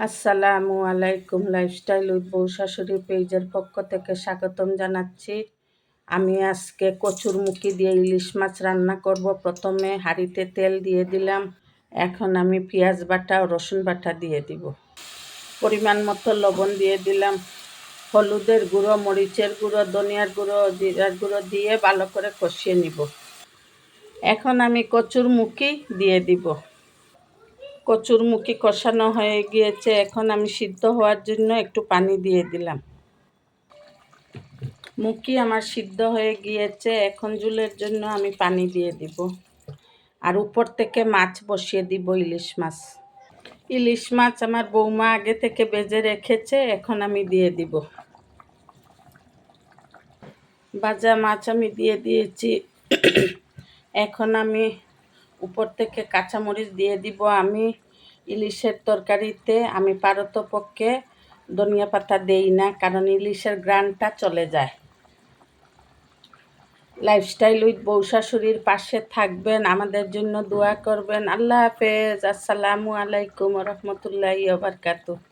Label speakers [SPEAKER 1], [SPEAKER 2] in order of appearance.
[SPEAKER 1] আসসালামু আলাইকুম। Lifestyle with বউ শাশুড়ি পেজের পক্ষ থেকে স্বাগতম জানাচ্ছি। আমি আজকে কচুরমুখী দিয়ে ইলিশ মাছ রান্না করব। প্রথমে হাঁড়িতে তেল দিয়ে দিলাম। এখন আমি পেঁয়াজ বাটা ও রসুন বাটা দিয়ে দিব। পরিমাণ মতো লবণ দিয়ে দিলাম। হলুদের গুঁড়ো, মরিচের গুঁড়ো, ধনিয়ার গুঁড়ো, জিরার গুঁড়ো দিয়ে ভালো করে কষিয়ে নিব। এখন আমি কচুরমুখী দিয়ে দিব। কচুরমুখী কষানো হয়ে গিয়েছে। এখন আমি সিদ্ধ হওয়ার জন্য একটু পানি দিয়ে দিলাম। মুখী আমার সিদ্ধ হয়ে গিয়েছে। এখন ঝোলের জন্য আমি পানি দিয়ে দিব। আর উপর থেকে মাছ বসিয়ে দিব, ইলিশ মাছ। ইলিশ মাছ আমার বৌমা আগে থেকে ভেজে রেখেছে, এখন আমি দিয়ে দিব। ভাজা মাছ আমি দিয়ে দিয়েছি। এখন আমি উপর থেকে কাঁচামরিচ দিয়ে দিব। আমি ইলিশের তরকারিতে আমি পারতপক্ষে ধনিয়া পাতা দেই না, কারণ ইলিশের ঘ্রাণটা চলে যায়। লাইফস্টাইল উইথ বউ শাশুড়ির পাশে থাকবেন, আমাদের জন্য দোয়া করবেন। আল্লাহ হাফেজ। আসসালামু আলাইকুম রহমতুল্লাহি ওয়া বারাকাতুহু।